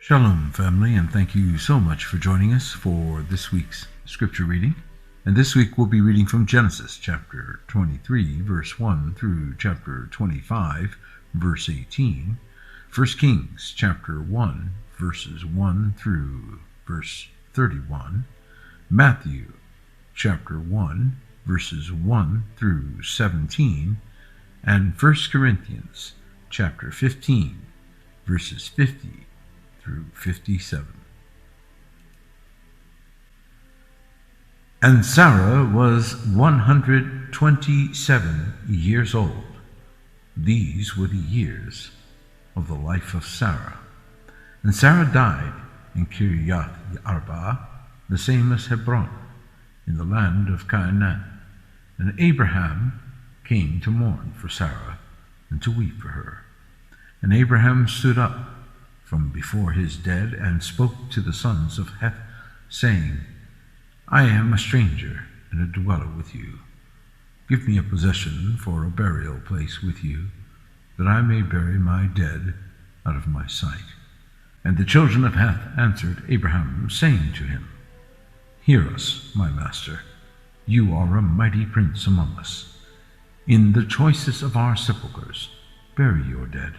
Shalom, family, and thank you so much for joining us for this week's scripture reading. And this week we'll be reading from Genesis chapter 23, verse 1 through chapter 25, verse 18, 1 Kings chapter 1, verses 1 through verse 31, Matthew chapter 1, verses 1 through 17, and 1 Corinthians chapter 15, verses 50 through 57. And Sarah was 127 years old. These were the years of the life of Sarah. And Sarah died in Kiriath Arba, the same as Hebron, in the land of Canaan. And Abraham came to mourn for Sarah and to weep for her. And Abraham stood up from before his dead and spoke to the sons of Heth, saying, I am a stranger and a dweller with you. Give me a possession for a burial place with you, that I may bury my dead out of my sight. And the children of Heth answered Abraham, saying to him, Hear us, my master, you are a mighty prince among us. In the choicest of our sepulchres bury your dead.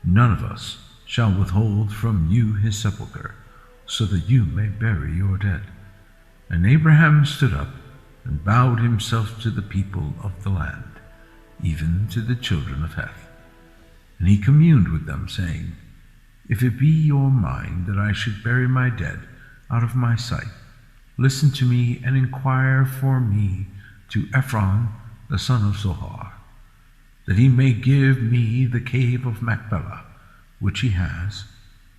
None of us shall withhold from you his sepulchre, so that you may bury your dead. And Abraham stood up and bowed himself to the people of the land, even to the children of Heth. And he communed with them, saying, If it be your mind that I should bury my dead out of my sight, listen to me and inquire for me to Ephron the son of Zohar, that he may give me the cave of Machpelah, which he has,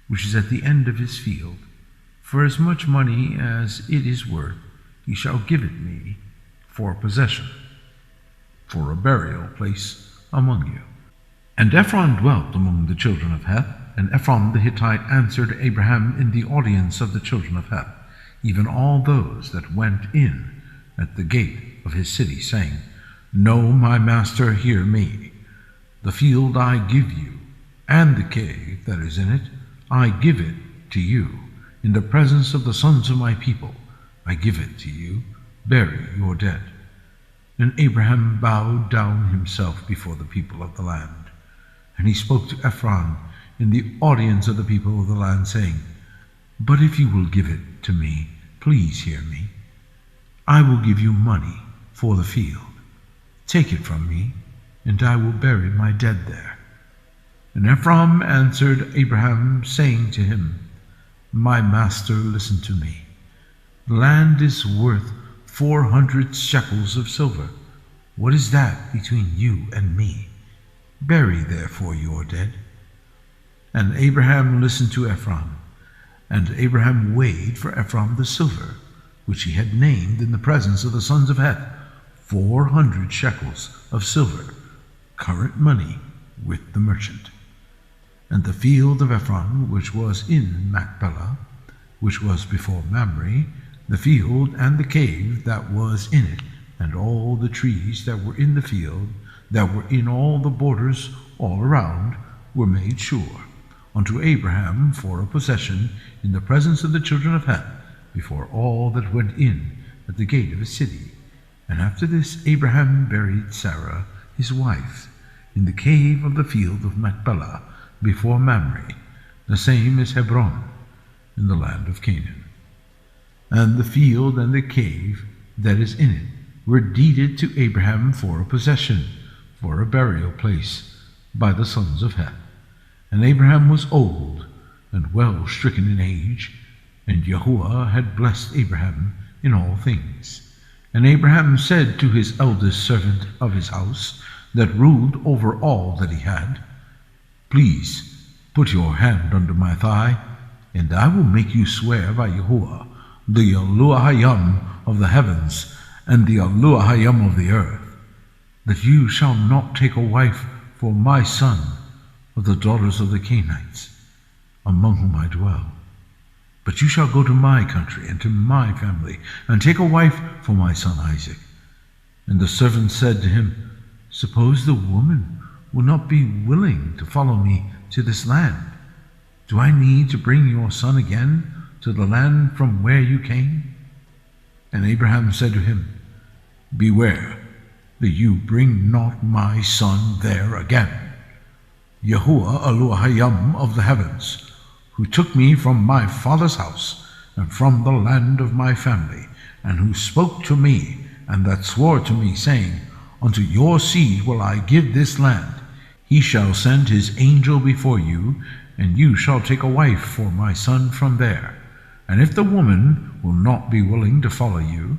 which is at the end of his field. For as much money as it is worth, he shall give it me for possession, for a burial place among you. And Ephron dwelt among the children of Heth, and Ephron the Hittite answered Abraham in the audience of the children of Heth, even all those that went in at the gate of his city, saying, Know, my master, hear me. The field I give you, and the cave that is in it, I give it to you. In the presence of the sons of my people, I give it to you. Bury your dead. And Abraham bowed down himself before the people of the land. And he spoke to Ephron in the audience of the people of the land, saying, But if you will give it to me, please hear me. I will give you money for the field. Take it from me, and I will bury my dead there. And Ephron answered Abraham, saying to him, My master, listen to me. The land is worth 400 shekels of silver. What is that between you and me? Bury therefore your dead. And Abraham listened to Ephron. And Abraham weighed for Ephron the silver, which he had named in the presence of the sons of Heth, 400 shekels of silver, current money with the merchant. And the field of Ephron, which was in Machpelah, which was before Mamre, the field and the cave that was in it, and all the trees that were in the field, that were in all the borders all around, were made sure unto Abraham for a possession in the presence of the children of Heth, before all that went in at the gate of his city. And after this Abraham buried Sarah his wife in the cave of the field of Machpelah, before Mamre, the same as Hebron, in the land of Canaan. And the field and the cave that is in it were deeded to Abraham for a possession, for a burial place, by the sons of Heth. And Abraham was old and well stricken in age, and Yahuwah had blessed Abraham in all things. And Abraham said to his eldest servant of his house, that ruled over all that he had, Please put your hand under my thigh, and I will make you swear by Yahuwah, the Elohayim of the heavens and the Elohayim of the earth, that you shall not take a wife for my son of the daughters of the Canaanites, among whom I dwell. But you shall go to my country and to my family, and take a wife for my son Isaac. And the servant said to him, Suppose the woman will not be willing to follow me to this land. Do I need to bring your son again to the land from where you came?" And Abraham said to him, "Beware that you bring not my son there again. Yahuwah Elohim of the heavens, who took me from my father's house and from the land of my family, and who spoke to me, and that swore to me, saying, Unto your seed will I give this land. He shall send his angel before you, and you shall take a wife for my son from there. And if the woman will not be willing to follow you,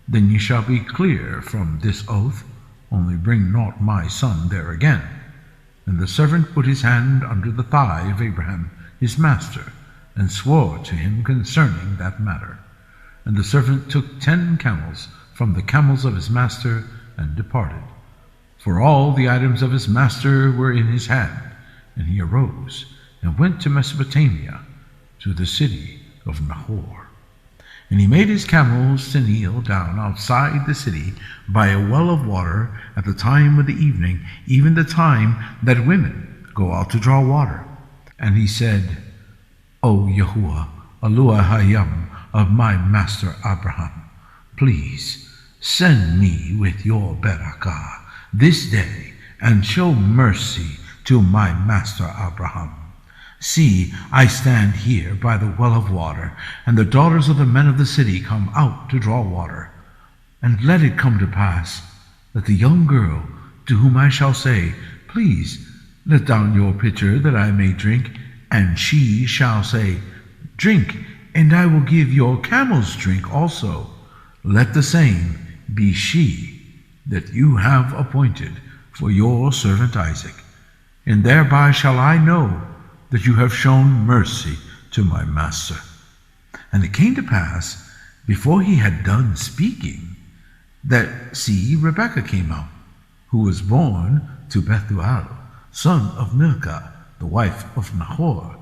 then ye shall be clear from this oath, only bring not my son there again." And the servant put his hand under the thigh of Abraham his master, and swore to him concerning that matter. And the servant took 10 camels from the camels of his master, and departed. For all the items of his master were in his hand. And he arose, and went to Mesopotamia, to the city of Nahor. And he made his camels to kneel down outside the city by a well of water at the time of the evening, even the time that women go out to draw water. And he said, "O Yahuwah, Elohim of my master Abraham, please send me with your barakah this day, and show mercy to my master Abraham. See, I stand here by the well of water, and the daughters of the men of the city come out to draw water. And let it come to pass that the young girl to whom I shall say, Please let down your pitcher that I may drink, and she shall say, Drink, and I will give your camels drink also. Let the same be she that you have appointed for your servant Isaac, and thereby shall I know that you have shown mercy to my master." And it came to pass, before he had done speaking, that, see, Rebekah came out, who was born to Bethuel, son of Milcah, the wife of Nahor,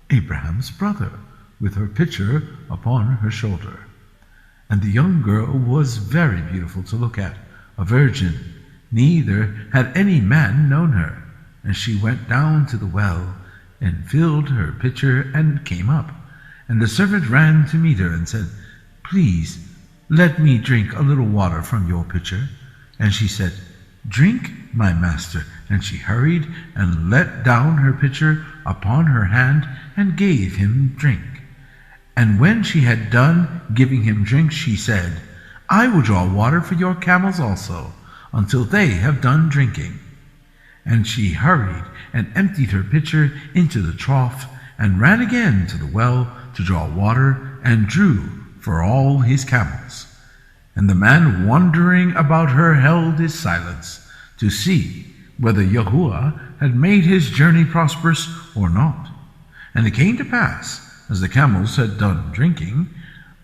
Abraham's brother, with her pitcher upon her shoulder. And the young girl was very beautiful to look at, a virgin, neither had any man known her. And she went down to the well, and filled her pitcher, and came up. And the servant ran to meet her, and said, Please, let me drink a little water from your pitcher. And she said, Drink, my master. And she hurried, and let down her pitcher upon her hand, and gave him drink. And when she had done giving him drink, she said, I will draw water for your camels also, until they have done drinking. And she hurried, and emptied her pitcher into the trough, and ran again to the well to draw water, and drew for all his camels. And the man wondering about her held his silence, to see whether Yahuwah had made his journey prosperous or not. And it came to pass, as the camels had done drinking,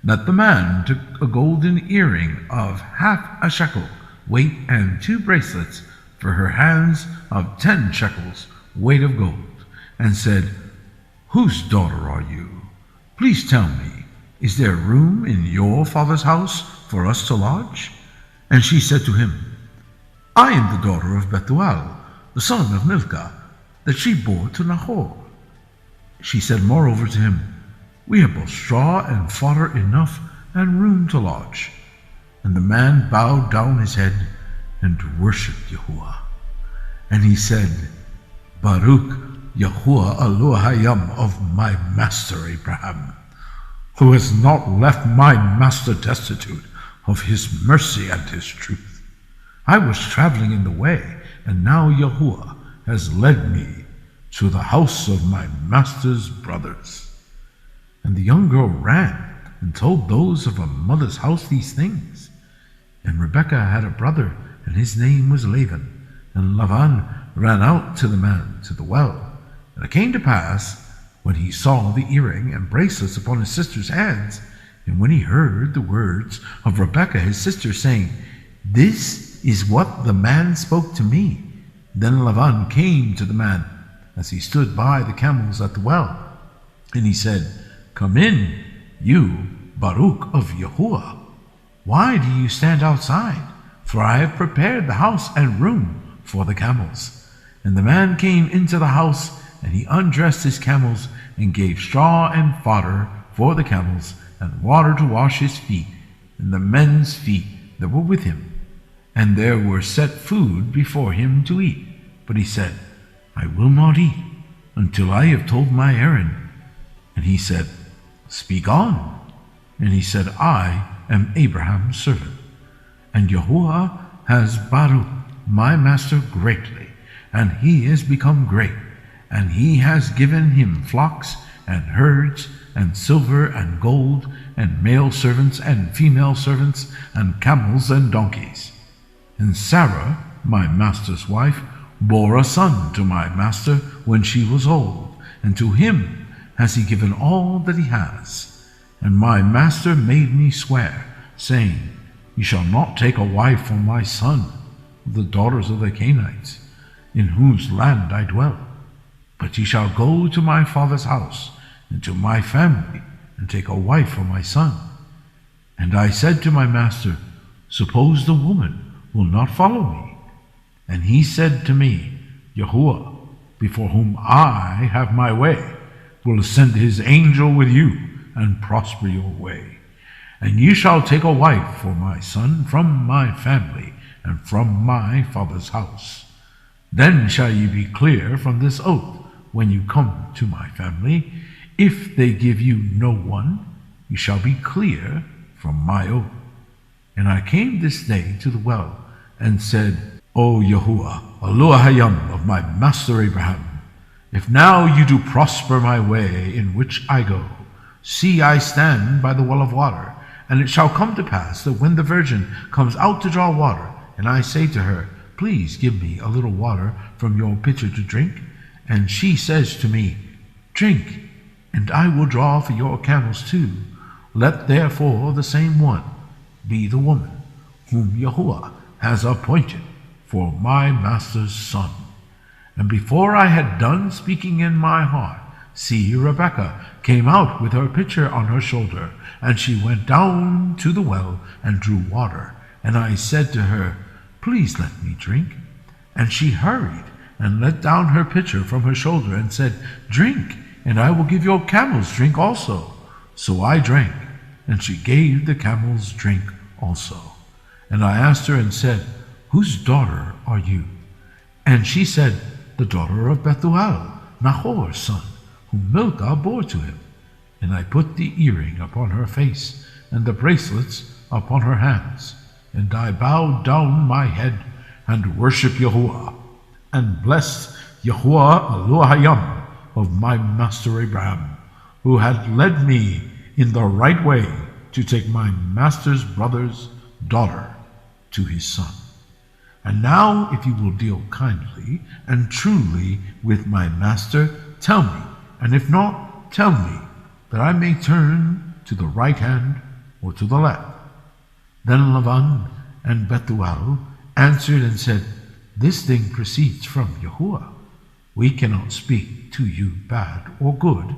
that the man took a golden earring of half a shekel weight, and 2 bracelets for her hands of 10 shekels weight of gold, and said, Whose daughter are you? Please tell me, is there room in your father's house for us to lodge? And she said to him, I am the daughter of Bethuel, the son of Milcah, that she bore to Nahor. She said moreover to him, We have both straw and fodder enough, and room to lodge. And the man bowed down his head, and worshipped Yahuwah. And he said, Baruch Yahuwah Elohim of my master Abraham, who has not left my master destitute of his mercy and his truth. I was traveling in the way, and now Yahuwah has led me to the house of my master's brothers. And the young girl ran and told those of her mother's house these things. And Rebekah had a brother, and his name was Laban. And Laban ran out to the man to the well. And it came to pass, when he saw the earring and bracelets upon his sister's hands, and when he heard the words of Rebekah his sister, saying, This is what the man spoke to me. Then Laban came to the man as he stood by the camels at the well. And he said, Come in, you, Baruch of Yahuwah. Why do you stand outside? For I have prepared the house and room for the camels. And the man came into the house, and he undressed his camels, and gave straw and fodder for the camels, and water to wash his feet, and the men's feet that were with him. And there were set food before him to eat. But he said, I will not eat until I have told my errand. And he said, Speak on. And he said, I am Abraham's servant, and Yahuwah has Baruch my master greatly, and he is become great, and he has given him flocks and herds and silver and gold and male servants and female servants and camels and donkeys. And Sarah, my master's wife, bore a son to my master when she was old, and to him has he given all that he has. And my master made me swear, saying, You shall not take a wife for my son of the daughters of the Canaanites, in whose land I dwell, but ye shall go to my father's house and to my family, and take a wife for my son. And I said to my master, Suppose the woman will not follow me? And he said to me, Yahuwah, before whom I have my way, will send his angel with you, and prosper your way. And ye shall take a wife for my son from my family, and from my father's house. Then shall ye be clear from this oath when you come to my family. If they give you no one, you shall be clear from my oath. And I came this day to the well, and said, O Yahuwah, Eloah Hayam of my master Abraham, if now you do prosper my way in which I go, see, I stand by the well of water, and it shall come to pass that when the virgin comes out to draw water, and I say to her, Please give me a little water from your pitcher to drink, and she says to me, Drink, and I will draw for your camels too. Let therefore the same one be the woman whom Yahuwah has appointed for my master's son. And before I had done speaking in my heart, see, Rebekah came out with her pitcher on her shoulder, and she went down to the well and drew water. And I said to her, Please let me drink. And she hurried and let down her pitcher from her shoulder and said, Drink, and I will give your camels drink also. So I drank, and she gave the camels drink also. And I asked her and said, Whose daughter are you? And she said, The daughter of Bethuel, Nahor's son, whom Milcah bore to him. And I put the earring upon her face, and the bracelets upon her hands. And I bowed down my head, and worshipped Yahuwah, and blessed Yahuwah Eloah Hayam of my master Abraham, who had led me in the right way to take my master's brother's daughter to his son. And now, if you will deal kindly and truly with my master, tell me, and if not, tell me, that I may turn to the right hand or to the left. Then Lavan and Bethuel answered and said, This thing proceeds from Yahuwah. We cannot speak to you bad or good.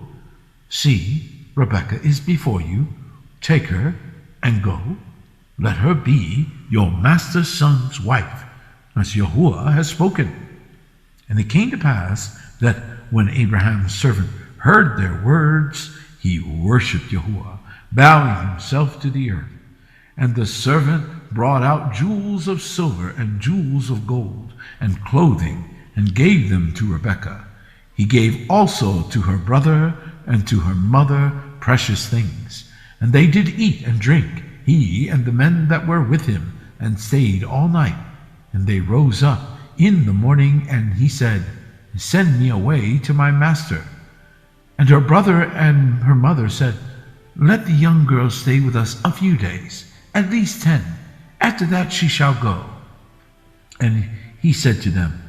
See, Rebekah is before you. Take her and go. Let her be your master's son's wife, as Yahuwah has spoken. And it came to pass that when Abraham's servant heard their words, he worshipped Yahuwah, bowing himself to the earth. And the servant brought out jewels of silver and jewels of gold and clothing, and gave them to Rebekah. He gave also to her brother and to her mother precious things. And they did eat and drink, he and the men that were with him, and stayed all night. And they rose up in the morning, and he said, Send me away to my master. And her brother and her mother said, Let the young girl stay with us a few days, at least 10. After that she shall go. And he said to them,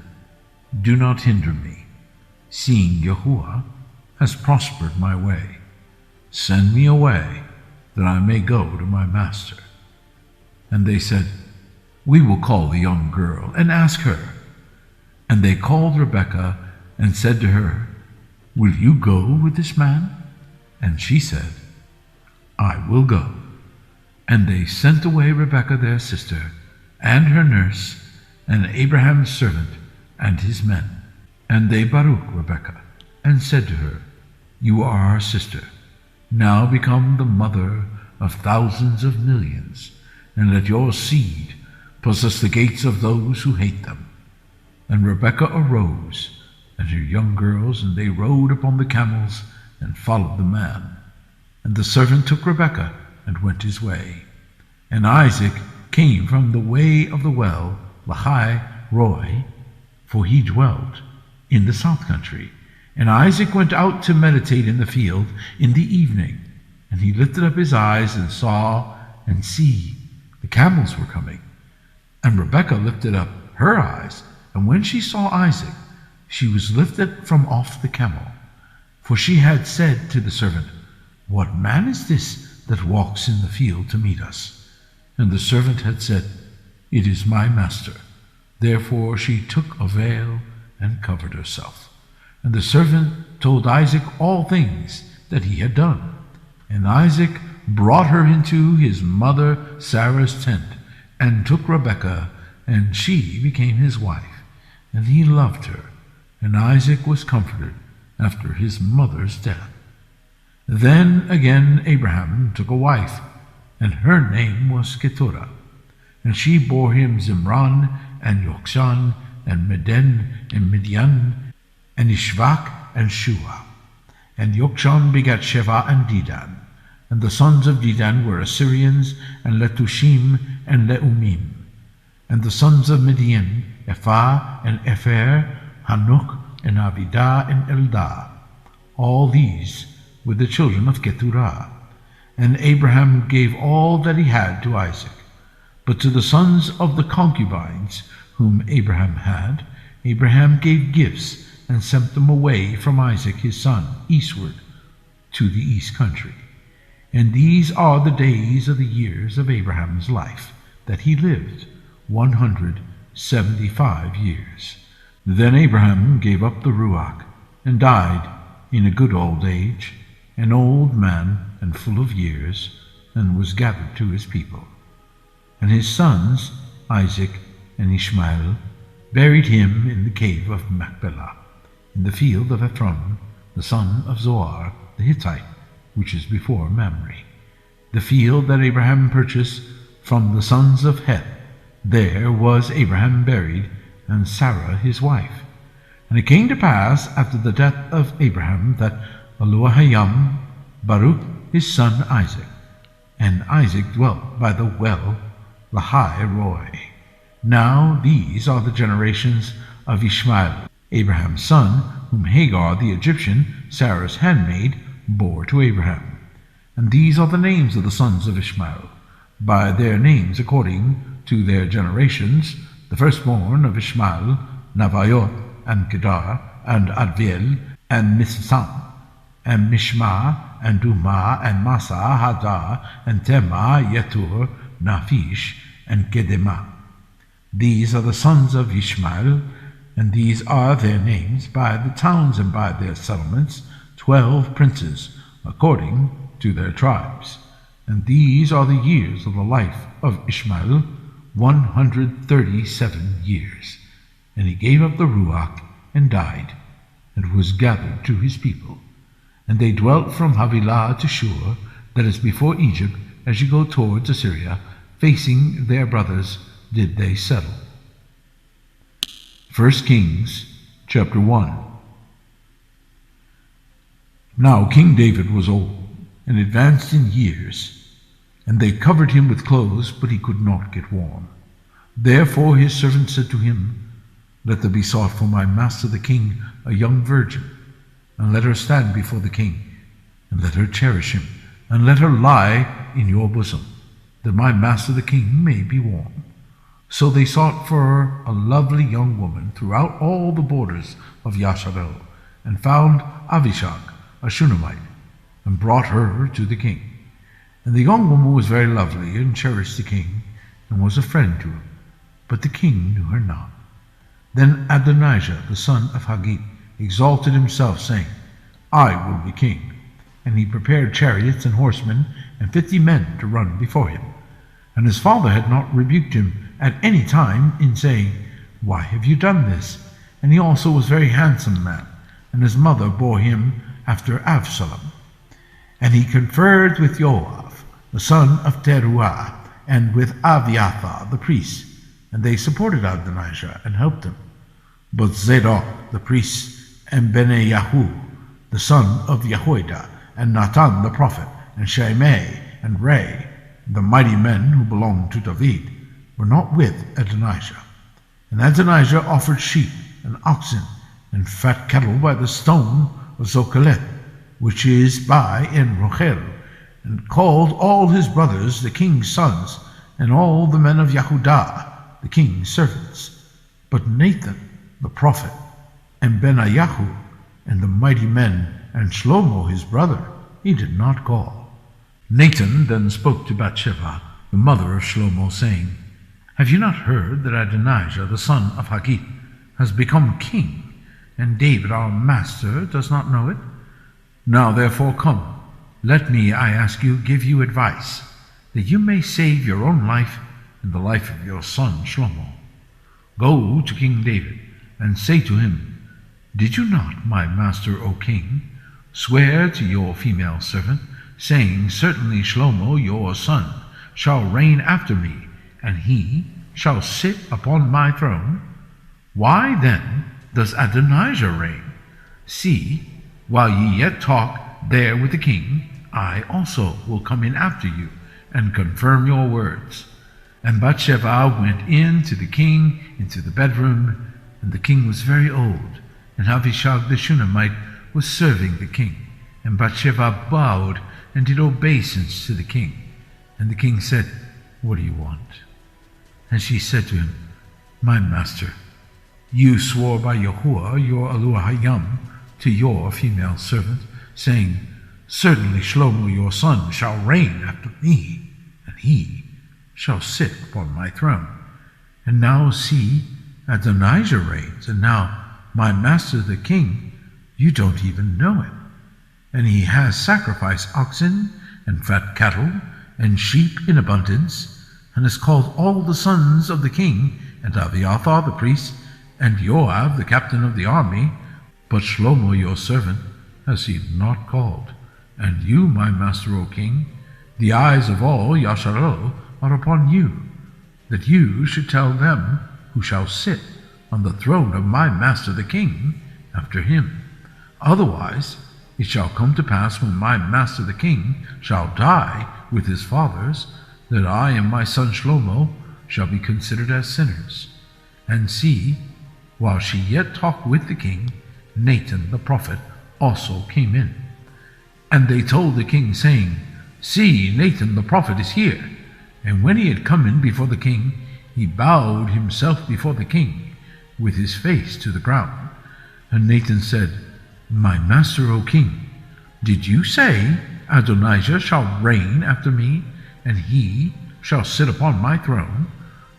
Do not hinder me, seeing Yahuwah has prospered my way. Send me away, that I may go to my master. And they said, We will call the young girl and ask her. And they called Rebekah and said to her, Will you go with this man? And she said, I will go. And they sent away Rebekah their sister, and her nurse, and Abraham's servant, and his men. And they Baruch Rebekah, and said to her, "You are our sister. Now become the mother of thousands of millions, and let your seed possess the gates of those who hate them." And Rebekah arose, and her young girls, and they rode upon the camels, and followed the man. And the servant took Rebekah, and went his way. And Isaac came from the way of the well, Lahai Roi, for he dwelt in the south country. And Isaac went out to meditate in the field in the evening. And he lifted up his eyes, and saw, and see, the camels were coming. And Rebekah lifted up her eyes, and when she saw Isaac, she was lifted from off the camel. For she had said to the servant, "What man is this that walks in the field to meet us?" And the servant had said, "It is my master." Therefore she took a veil and covered herself. And the servant told Isaac all things that he had done. And Isaac brought her into his mother Sarah's tent, and took Rebekah, and she became his wife. And he loved her, and Isaac was comforted after his mother's death. Then again Abraham took a wife, and her name was Keturah. And she bore him Zimran, and Yokshan, and Meden, and Midian, and Ishvak, and Shua. And Yokshan begat Sheva and Dedan. And the sons of Dedan were Assyrians, and Letushim, and Leumim. And the sons of Midian, Ephah, and Epher, Hanuk, and Avidah, and Eldah. All these were the children of Keturah. And Abraham gave all that he had to Isaac. But to the sons of the concubines whom Abraham had, Abraham gave gifts, and sent them away from Isaac his son eastward to the east country. And these are the days of the years of Abraham's life, that he lived 175 years. Then Abraham gave up the Ruach, and died in a good old age, an old man and full of years, and was gathered to his people. And his sons, Isaac and Ishmael, buried him in the cave of Machpelah, in the field of Ephron, the son of Zohar the Hittite, which is before Mamre, the field that Abraham purchased from the sons of Heth. There was Abraham buried, and Sarah his wife. And it came to pass after the death of Abraham that Elohayim Baruch his son Isaac. And Isaac dwelt by the well Lahai Roi. Now these are the generations of Ishmael, Abraham's son, whom Hagar the Egyptian, Sarah's handmaid, bore to Abraham. And these are the names of the sons of Ishmael, by their names according to their generations: the firstborn of Ishmael, Navayot, and Kedar, and Adviel, and Missam, and Mishma, and Duma, and Masa, Hadar, and Tema, Yetur, Naphish, and Kedema. These are the sons of Ishmael, and these are their names by the towns and by their settlements, 12 princes, according to their tribes. And these are the years of the life of Ishmael, 137 years. And he gave up the Ruach, and died, and was gathered to his people. And they dwelt from Havilah to Shur, that is before Egypt, as you go towards Assyria, facing their brothers did they settle. 1 Kings chapter 1. Now King David was old, and advanced in years, and they covered him with clothes, but he could not get warm. Therefore his servant said to him, "Let there be sought for my master the king a young virgin, and let her stand before the king, and let her cherish him, and let her lie in your bosom, that my master the king may be warm." So they sought for a lovely young woman throughout all the borders of Yasharel, and found Avishag, a Shunammite, and brought her to the king. And the young woman was very lovely, and cherished the king, and was a friend to him. But the king knew her not. Then Adonijah, the son of Haggith, exalted himself, saying, "I will be king." And he prepared chariots and horsemen, and 50 men to run before him. And his father had not rebuked him at any time in saying, "Why have you done this?" And he also was a very handsome man, and his mother bore him after Absalom. And he conferred with Joab, the son of Teruah, and with Abiathar the priest, and they supported Adonijah and helped him. But Zadok the priest, and Benayahu, the son of Jehoiada, and Nathan the prophet, and Shimei, and Ray, the mighty men who belonged to David, were not with Adonijah. And Adonijah offered sheep and oxen and fat cattle by the stone of Zokeleth, which is by En Rochel, and called all his brothers the king's sons, and all the men of Yehudah the king's servants. But Nathan the prophet, and Benayahu, and the mighty men, and Shlomo his brother, he did not call. Nathan then spoke to Bathsheba, the mother of Shlomo, saying, Have you not heard that Adonijah the son of Haggith has become king, and David our master does not know it? Now therefore come, let me, I ask you, give you advice, that you may save your own life and the life of your son Shlomo. Go to King David, and say to him, Did you not, my master, O king, swear to your female servant, saying, Certainly Shlomo your son shall reign after me, and he shall sit upon my throne? Why then does Adonijah reign? See, while ye yet talk there with the king, I also will come in after you, and confirm your words. And Bathsheba went in to the king into the bedroom, and the king was very old, and Abishag the Shunammite was serving the king. And Bathsheba bowed and did obeisance to the king. And the king said, What do you want? And she said to him, My master, you swore by Yahuwah your Elohim to your female servant, saying, Certainly Shlomo your son shall reign after me, and he shall sit upon my throne. And now see, Adonijah reigns, and now my master the king, you don't even know it. And he has sacrificed oxen and fat cattle and sheep in abundance, and has called all the sons of the king, and Abiathar the priest, and Joab the captain of the army, but Shlomo your servant has he not called. And you, my master, O king, the eyes of all Yasharel are upon you, that you should tell them who shall sit on the throne of my master the king after him. Otherwise it shall come to pass, when my master the king shall die with his fathers, that I and my son Shlomo shall be considered as sinners. And see, while she yet talked with the king, Nathan the prophet also came in. And they told the king, saying, See, Nathan the prophet is here. And when he had come in before the king, he bowed himself before the king, with his face to the ground. And Nathan said, My master, O king, did you say, Adonijah shall reign after me, and he shall sit upon my throne?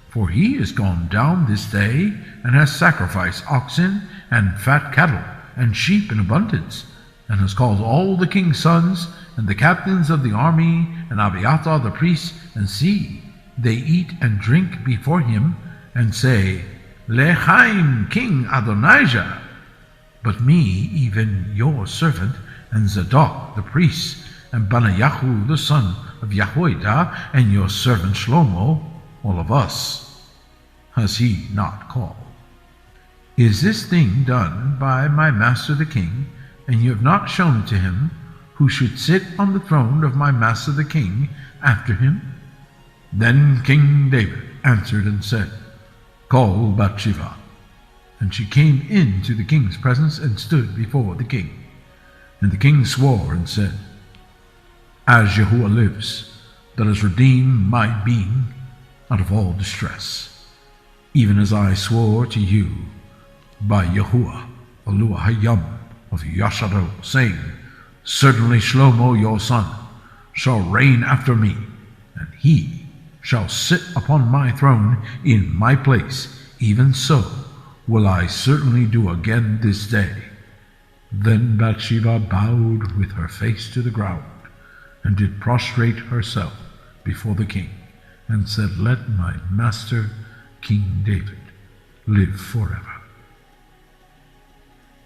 For he is gone down this day, and has sacrificed oxen and fat cattle, and sheep in abundance, and has called all the king's sons, and the captains of the army, and Abiathar the priest, and see, they eat and drink before him, and say, Lechaim, King Adonijah. But me, even your servant, and Zadok the priest, and Benayahu the son of Jehoiada, and your servant Shlomo, all of us, has he not called. Is this thing done by my master the king, and you have not shown to him who should sit on the throne of my master the king after him? Then King David answered and said, Call Bathsheba. And she came into the king's presence and stood before the king. And the king swore and said, As Yahuwah lives, that has redeemed my being out of all distress, even as I swore to you by Yahuwah, Elohim of Yasharel, saying, Certainly Shlomo your son shall reign after me, and he shall sit upon my throne in my place, even so will I certainly do again this day. Then Bathsheba bowed with her face to the ground, and did prostrate herself before the king, and said, Let my master King David live forever.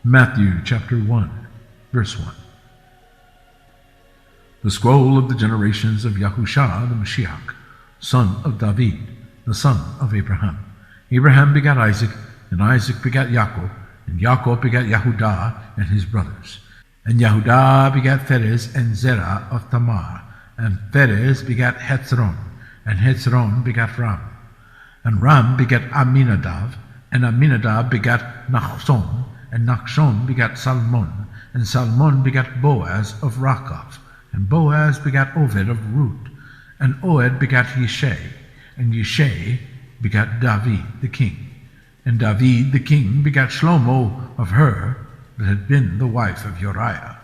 Matthew chapter 1, verse 1. The scroll of the generations of Yahusha the Mashiach, son of David, the son of Abraham. Abraham begat Isaac, and Isaac begat Yaakov, and Yaakov begat Yehudah and his brothers. And Yehudah begat Pharez and Zerah of Tamar, and Pharez begat Hezron, and Hezron begat Ram. And Ram begat Aminadab, and Aminadab begat Nachshon, and Nachshon begat Salmon, and Salmon begat Boaz of Rachab, and Boaz begat Oved of Ruth, and Oved begat Yishai, and Yishai begat David the king. And David the king begat Shlomo of her that had been the wife of Uriah.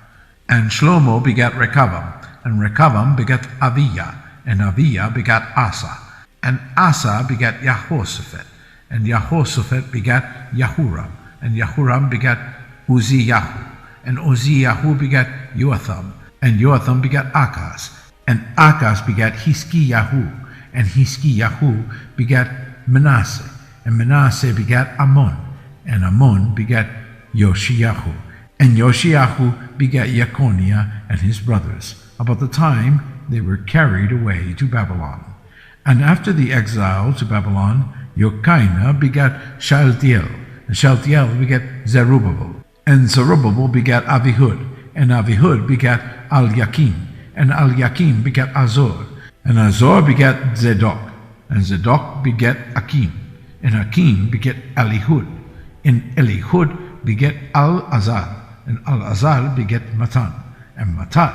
And Shlomo begat Rechavam, and Rechavam begat Aviah, and Aviah begat Asa, and Asa begat Jehoshaphat, and Jehoshaphat begat Yahuram, and Yahuram begat Uzziyahu, and Uzziyahu begat Joatham, and Joatham begat Achaz, and Achaz begat Hizkiyahu, and Hizkiyahu begat Manasseh, and Manasseh begat Ammon, and Ammon begat Yoshiyahu, and Yoshiyahu begat Jeconiah and his brothers, about the time they were carried away to Babylon. And after the exile to Babylon, Jochiah begat Shealtiel, and Shealtiel begat Zerubbabel, and Zerubbabel begat Abihud, and Abihud begat Al-Yakim, and Al-Yakim begat Azor, and Azor begat Zadok, and Zadok begat Akim, and Akim begat Elihud, and Elihud begat Al-Azar, and Al-Azar begat Matan, and Matan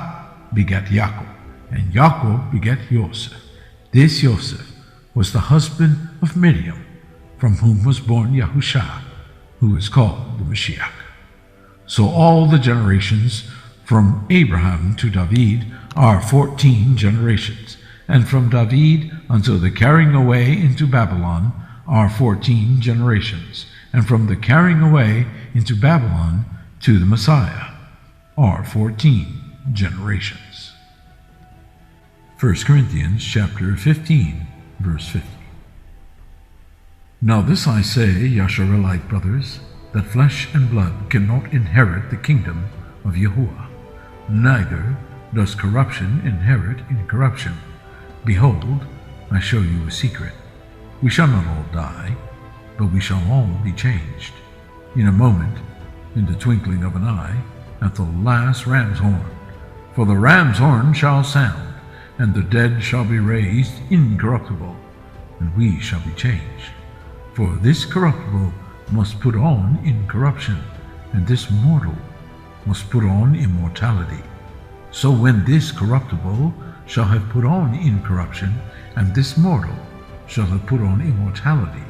begat Yaakov, and Yaakov begat Yosef. This Yosef was the husband of Miriam, from whom was born Yahusha, who is called the Mashiach. So all the generations from Abraham to David are 14 generations, and from David until the carrying away into Babylon are 14 generations, and from the carrying away into Babylon to the Messiah are 14 generations. 1 Corinthians chapter 15, verse 50. Now this I say, Yasharelite brothers, that flesh and blood cannot inherit the kingdom of Yahuwah, neither does corruption inherit incorruption. Behold, I show you a secret. We shall not all die, but we shall all be changed. In a moment, in the twinkling of an eye, at the last ram's horn. For the ram's horn shall sound, and the dead shall be raised incorruptible, and we shall be changed. For this corruptible must put on incorruption, and this mortal must put on immortality. So when this corruptible shall have put on incorruption, and this mortal shall have put on immortality,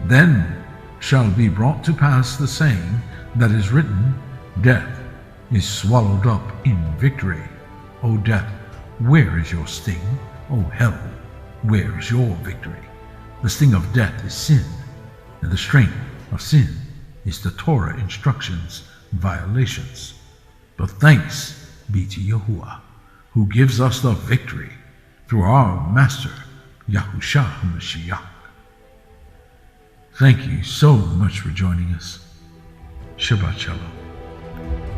then shall be brought to pass the saying that is written, Death is swallowed up in victory. O death, where is your sting? O hell, where is your victory? The sting of death is sin, and the strength of sin is the Torah instructions and violations. But thanks be to Yahuwah, who gives us the victory through our Master, Yahusha HaMashiach. Thank you so much for joining us. Shabbat Shalom.